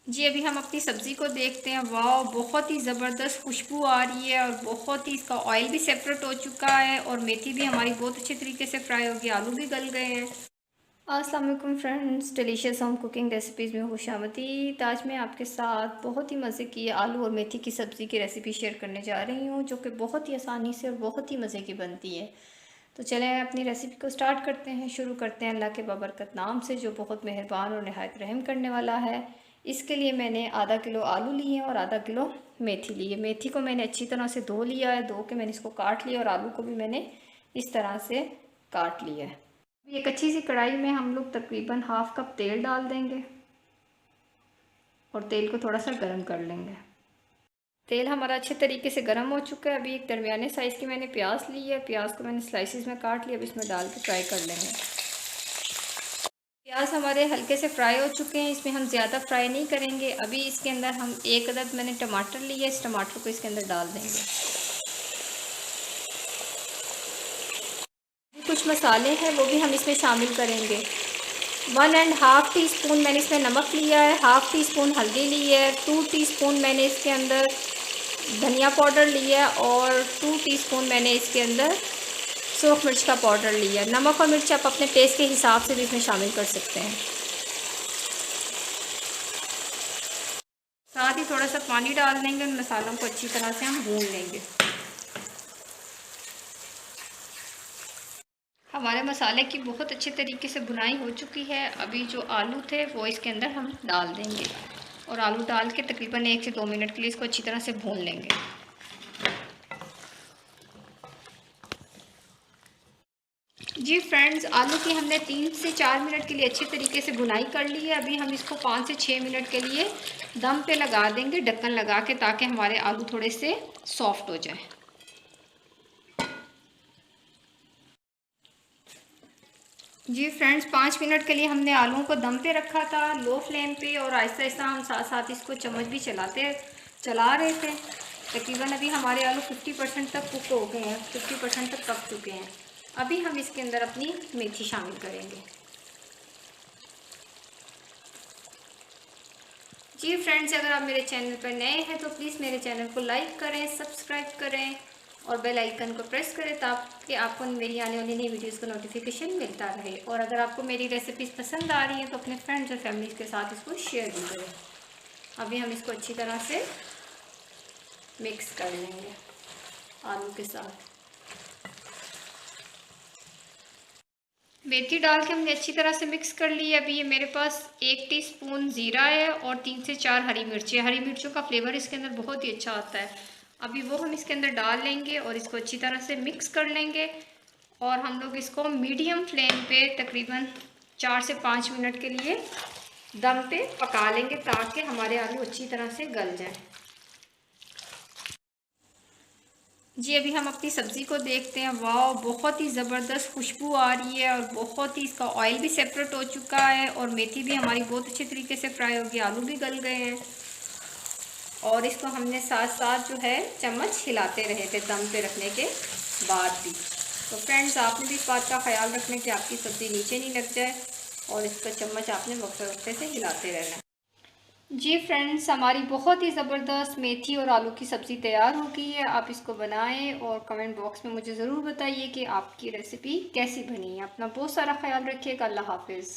जी अभी हम अपनी सब्ज़ी को देखते हैं। वाह, बहुत ही ज़बरदस्त खुशबू आ रही है और बहुत ही इसका ऑयल भी सेपरेट हो चुका है और मेथी भी हमारी बहुत अच्छे तरीके से फ्राई होगी, आलू भी गल गए हैं। अस्सलाम वालेकुम friends, delicious home cooking recipes में खुशामदीद। आज मैं आपके साथ बहुत ही मज़े की आलू और मेथी की सब्ज़ी की रेसिपी शेयर करने जा रही हूँ, जो कि बहुत ही आसानी से और बहुत ही मज़े की बनती है। तो चलें अपनी रेसिपी को स्टार्ट करते हैं। शुरू करते हैं अल्लाह के बाबरकत नाम से, जो बहुत मेहरबान और नहायत रहम करने वाला है। इसके लिए मैंने आधा किलो आलू लिए हैं और आधा किलो मेथी ली है। मेथी को मैंने अच्छी तरह से धो लिया है, धो के मैंने इसको काट लिया और आलू को भी मैंने इस तरह से काट लिया है। एक अच्छी सी कढ़ाई में हम लोग तकरीबन हाफ़ कप तेल डाल देंगे और तेल को थोड़ा सा गर्म कर लेंगे। तेल हमारा अच्छे तरीके से गर्म हो चुका है। अभी एक दरमियाने साइज़ की मैंने प्याज ली है, प्याज को मैंने स्लाइसिस में काट लिया। अब इसमें डाल के फ्राई कर लेंगे। प्याज हमारे हल्के से फ्राई हो चुके हैं, इसमें हम ज़्यादा फ्राई नहीं करेंगे। अभी इसके अंदर हम एक अदद मैंने टमाटर लिया है, इस टमाटर को इसके अंदर डाल देंगे। कुछ मसाले हैं वो भी हम इसमें शामिल करेंगे। 1.5 टीस्पून मैंने इसमें नमक लिया है, हाफ़ टी स्पून हल्दी ली है, 2 टीस्पून मैंने इसके अंदर धनिया पाउडर लिया है और 2 टीस्पून मैंने इसके अंदर सूख मिर्च का पाउडर लिया है। नमक और मिर्च आप अपने टेस्ट के हिसाब से भी इसमें शामिल कर सकते हैं। साथ ही थोड़ा सा पानी डाल देंगे, उन मसालों को अच्छी तरह से हम भून लेंगे। हमारे मसाले की बहुत अच्छे तरीके से भुनाई हो चुकी है। अभी जो आलू थे वो इसके अंदर हम डाल देंगे और आलू डाल के तकरीबन 1 से 2 मिनट के लिए इसको अच्छी तरह से भून लेंगे। जी फ्रेंड्स, आलू की हमने 3 से 4 मिनट के लिए अच्छी तरीके से भुनाई कर ली है। अभी हम इसको 5 से 6 मिनट के लिए दम पे लगा देंगे, ढक्कन लगा के, ताकि हमारे आलू थोड़े से सॉफ्ट हो जाए। जी फ्रेंड्स, 5 मिनट के लिए हमने आलूओं को दम पे रखा था, लो फ्लेम पे, और आहिस्ता आहिस्ता हम साथ साथ इसको चम्मच भी चला रहे थे। तकरीबन अभी हमारे आलू 50% तक कुक हो गए हैं, 50% तक पक चुके हैं। अभी हम इसके अंदर अपनी मेथी शामिल करेंगे। जी फ्रेंड्स, अगर आप मेरे चैनल पर नए हैं तो प्लीज़ मेरे चैनल को लाइक करें, सब्सक्राइब करें और बेल आइकन को प्रेस करें, ताकि आपको मेरी आने वाली नई वीडियोस का नोटिफिकेशन मिलता रहे। और अगर आपको मेरी रेसिपीज़ पसंद आ रही हैं तो अपने फ्रेंड्स और फैमिली के साथ इसको शेयर भी करें। अभी हम इसको अच्छी तरह से मिक्स कर लेंगे आलू के साथ। मेथी डाल के हमने अच्छी तरह से मिक्स कर ली है। अभी ये मेरे पास 1 टीस्पून ज़ीरा है और 3 से 4 हरी मिर्ची। हरी मिर्चों का फ्लेवर इसके अंदर बहुत ही अच्छा आता है। अभी वो हम इसके अंदर डाल लेंगे और इसको अच्छी तरह से मिक्स कर लेंगे और हम लोग इसको मीडियम फ्लेम पे तकरीबन 4 से 5 मिनट के लिए दम पे पका लेंगे, ताकि हमारे आलू अच्छी तरह से गल जाएँ। जी अभी हम अपनी सब्ज़ी को देखते हैं। वाह, बहुत ही ज़बरदस्त खुशबू आ रही है और बहुत ही इसका ऑयल भी सेपरेट हो चुका है और मेथी भी हमारी बहुत अच्छे तरीके से फ्राई होगी, आलू भी गल गए हैं। और इसको हमने साथ साथ जो है चम्मच हिलाते रहे थे दम पे रखने के बाद भी। तो फ्रेंड्स, आपने भी इस बात का ख्याल रखना कि आपकी सब्ज़ी नीचे नहीं लग जाए और इसका चम्मच आपने वक्फे वक्फे से हिलाते रहना है। जी फ्रेंड्स, हमारी बहुत ही ज़बरदस्त मेथी और आलू की सब्ज़ी तैयार हो गई है। आप इसको बनाएं और कमेंट बॉक्स में मुझे ज़रूर बताइए कि आपकी रेसिपी कैसी बनी है। अपना बहुत सारा ख्याल रखिएगा। अल्लाह हाफ़िज़।